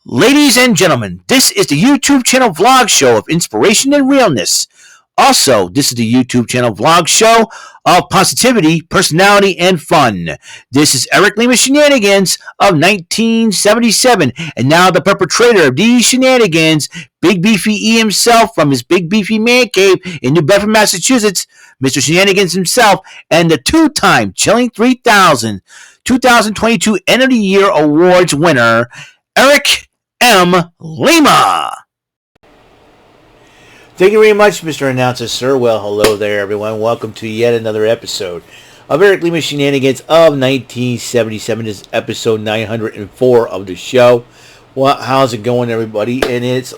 Ladies and gentlemen, this is the YouTube channel vlog show of inspiration and realness. Also, this is the YouTube channel vlog show of positivity, personality, and fun. This is Eric Lima Shenanigans of 1977, and now the perpetrator of these shenanigans, Big Beefy E himself from his Big Beefy Man Cave in New Bedford, Massachusetts, Mr. Shenanigans himself, and the two-time Chilling 3000 2022 End of the Year Awards winner, Eric M. Lima. Thank you very much, Mr. Announcer, sir. Well, hello there, everyone. Welcome to yet another episode of Eric Lima Shenanigans of 1977. This is episode 904 of the show. Well, how's it going, everybody? And it's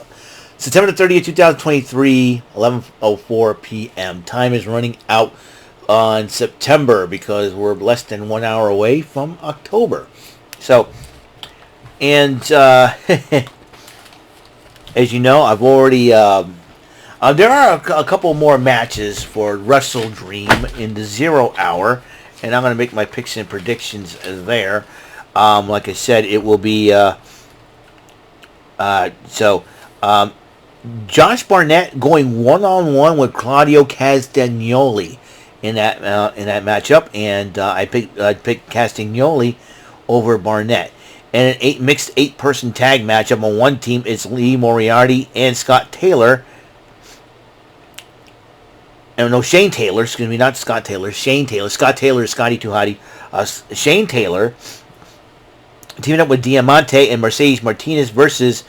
September 30th, 2023, 11:04 p.m. Time is running out on September because we're less than 1 hour away from October. So, and as you know, I've already there are a couple more matches for WrestleDream in the 0 hour, and I'm going to make my picks and predictions there. Like I said, it will be Josh Barnett going one-on-one with Claudio Castagnoli in that matchup, and I picked Castagnoli over Barnett. And an mixed eight-person tag matchup on one team is Lee Moriarty and Scott Taylor. No, Shane Taylor, excuse me, not Scott Taylor, Shane Taylor. Scott Taylor is Scotty Too Hottie. Shane Taylor teaming up with Diamante and Mercedes Martinez versus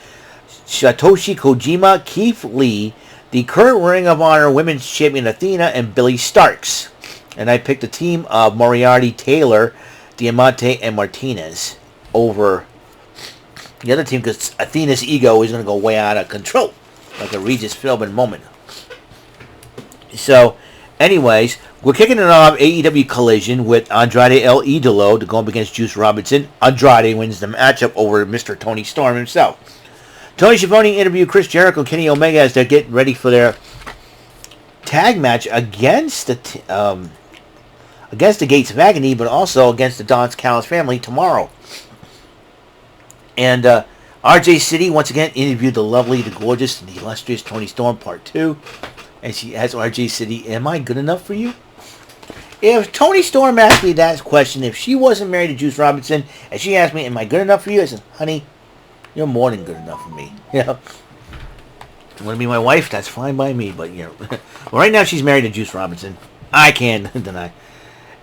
Satoshi Kojima, Keith Lee, the current Ring of Honor Women's Champion Athena, and Billy Starks. And I picked a team of Moriarty, Taylor, Diamante, and Martinez over the other team because Athena's ego is going to go way out of control, like a Regis Philbin moment. So, anyways, we're kicking it off AEW Collision with Andrade El Idolo to go up against Juice Robinson. Andrade wins the matchup over Mr. Tony Storm himself. Tony Schiavone interviewed Chris Jericho and Kenny Omega as they're getting ready for their tag match against the Gates of Agony, but also against the Don Callis family tomorrow. And RJ City once again interviewed the lovely, the gorgeous, and the illustrious Tony Storm Part 2. And she asked RJ City, am I good enough for you? If Tony Storm asked me that question, if she wasn't married to Juice Robinson, and she asked me, am I good enough for you? I said, honey, you're more than good enough for me. You know, if you want to be my wife, that's fine by me. But, you know, well, right now she's married to Juice Robinson. I can't deny.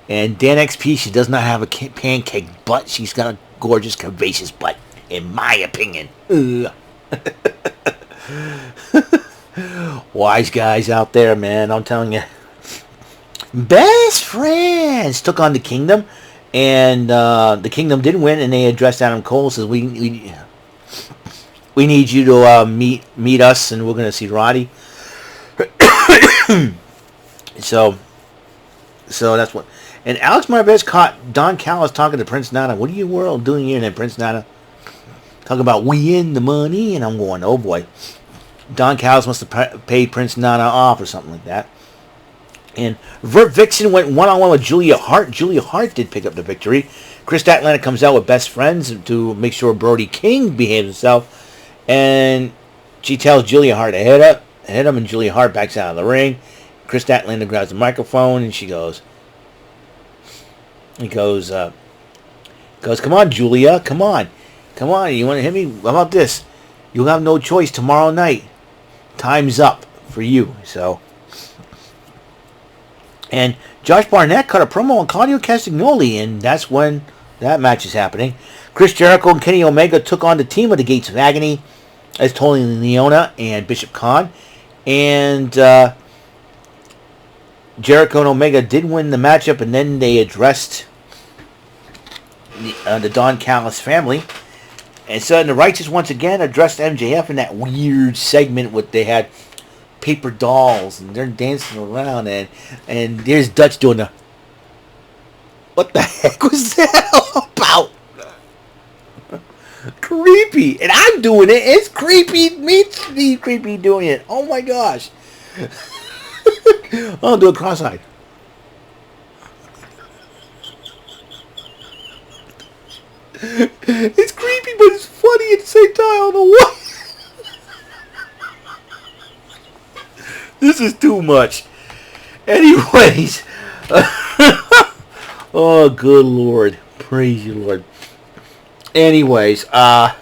And Dan XP, she does not have a pancake butt. She's got a gorgeous, curvaceous butt, in my opinion. Wise guys out there, man. I'm telling you. Best Friends took on the Kingdom, and the Kingdom did win, and they addressed Adam Cole. Says we need you to meet us, and we're going to see Roddy. so that's what. And Alex Marvez caught Don Callis talking to Prince Nana. What are you world doing here? And then Prince Nana talking about we in the money, and I'm going, oh boy. Don Callis must have paid Prince Nana off or something like that. And Vert Vixen went one-on-one with Julia Hart. Julia Hart did pick up the victory. Chris Statlander comes out with Best Friends to make sure Brody King behaves himself. And she tells Julia Hart to hit him, and Julia Hart backs out of the ring. Chris Statlander grabs the microphone, and he goes, come on, Julia, come on. You want to hit me? How about this? You'll have no choice tomorrow night. Time's up for you. So, and Josh Barnett cut a promo on Claudio Castagnoli, and that's when that match is happening. Chris Jericho and Kenny Omega took on the team of the Gates of Agony as Tony Leona and Bishop Khan. And Jericho and Omega did win the matchup, and then they addressed the Don Callis family. And so the Righteous once again addressed MJF in that weird segment where they had paper dolls and they're dancing around, and there's Dutch doing the, what the heck was that all about? Creepy. And I'm doing it. It's creepy. Me creepy doing it. Oh my gosh. I'll do it cross-eyed. It's creepy, but it's funny at the same time. I don't know why. This is too much. Anyways. Oh, good Lord. Praise you, Lord. Anyways, bless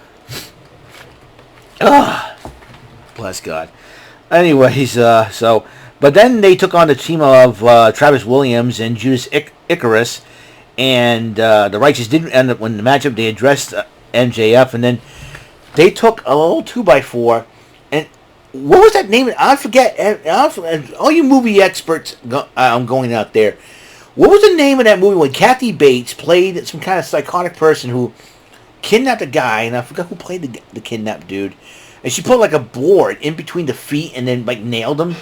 God. Anyways, but then they took on the team of Travis Williams and Judas Icarus, and the Righteous didn't end up winning the matchup. They addressed MJF, and then they took a little 2x4, and what was that name? I forget. All you movie experts going out there, what was the name of that movie when Kathy Bates played some kind of psychotic person who kidnapped a guy, and I forgot who played the kidnapped dude, and she put like a board in between the feet and then like nailed him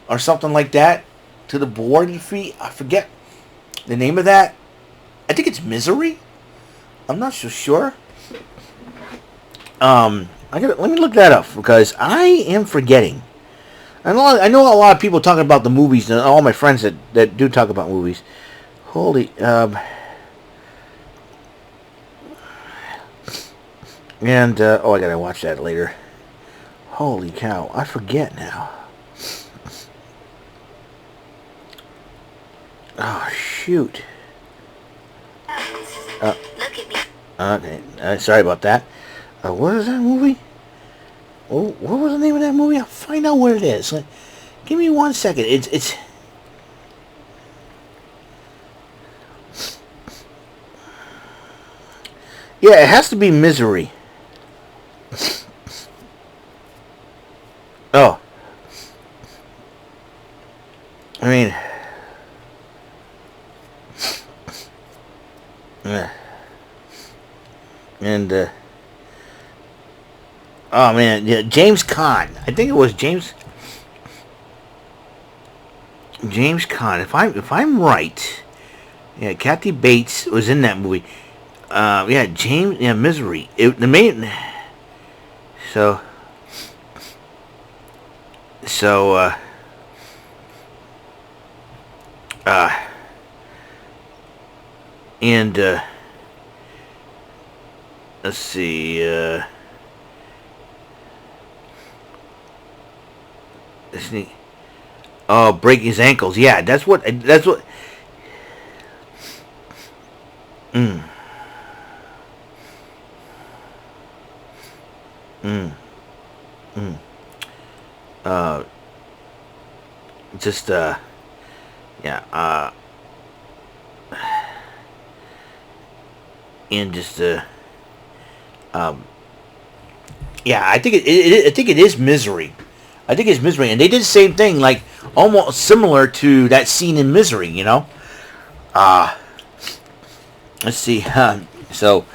or something like that to the board of the feet. I forget the name of that. I think it's Misery. I'm not so sure. Let me look that up because I am forgetting. I know a lot of people talking about the movies, and all my friends that do talk about movies. Holy, and I gotta watch that later. Holy cow, I forget now. Oh shoot. Look at me. Okay, sorry about that. What is that movie? Oh, what was the name of that movie? I'll find out what it is. Give me 1 second. It's. Yeah, it has to be Misery. Oh. I mean. And oh man, yeah, James Caan. I think it was James Caan. If I'm right, yeah, Kathy Bates was in that movie. Misery. The main. So. Let's see. Oh, break his ankles. Yeah, that's what. I think it is Misery. I think it's Misery, and they did the same thing, like almost similar to that scene in Misery. You know. Let's see. So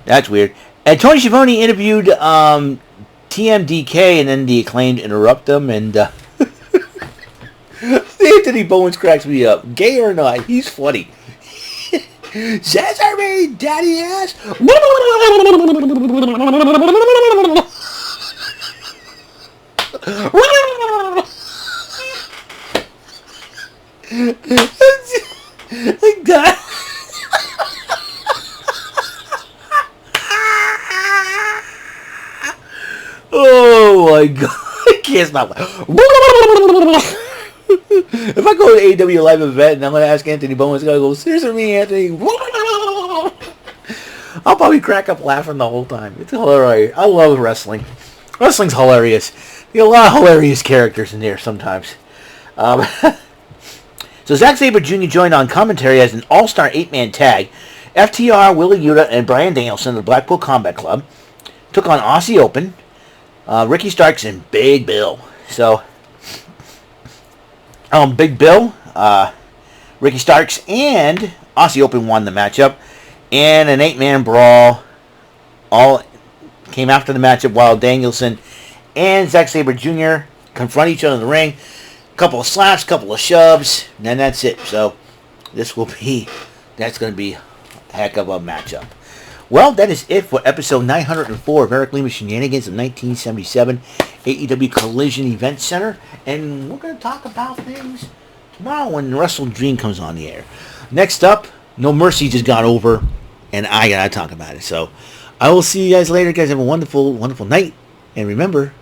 that's weird. And Tony Schiavone interviewed TMDK, and then the Acclaimed interrupt them, and Anthony Bowens cracks me up. Gay or not, he's funny. Sesame, daddy ass. Like that. Oh my god, I can't stop. If I go to an AEW live event and I'm going to ask Anthony Bowens, going to go, seriously, me, Anthony? I'll probably crack up laughing the whole time. It's hilarious. I love wrestling. Wrestling's hilarious. You got a lot of hilarious characters in there sometimes. So Zack Sabre Jr. joined on commentary as an all-star 8-man tag. FTR, Willie Yuta, and Bryan Danielson of the Blackpool Combat Club took on Aussie Open, Ricky Starks, and Big Bill. So, Big Bill, Ricky Starks, and Aussie Open won the matchup. And an 8-man brawl all came after the matchup while Danielson and Zack Sabre Jr. confront each other in the ring. Couple of slaps, couple of shoves, and then that's it. So that's going to be a heck of a matchup. Well, that is it for episode 904 of Eric Lima Shenanigans of 1977 AEW Collision Event Center. And we're going to talk about things tomorrow when WrestleDream comes on the air. Next up, No Mercy just got over. and I gotta talk about it. So I will see you guys later. Guys, have a wonderful, wonderful night. And remember,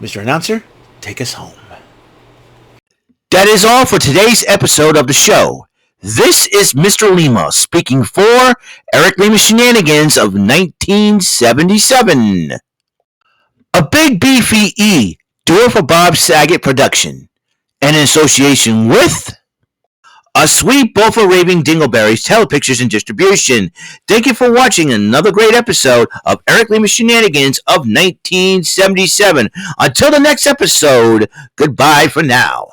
Mr. Announcer, take us home. That is all for today's episode of the show. This is Mr. Lima speaking for Eric Lima Shenanigans of 1977. A Big Beefy E, do it for Bob Saget production. And in association with A Sweet Bowl for Raving Dingleberries Telepictures and Distribution. Thank you for watching another great episode of Eric Lima Shenanigans of 1977. Until the next episode, goodbye for now.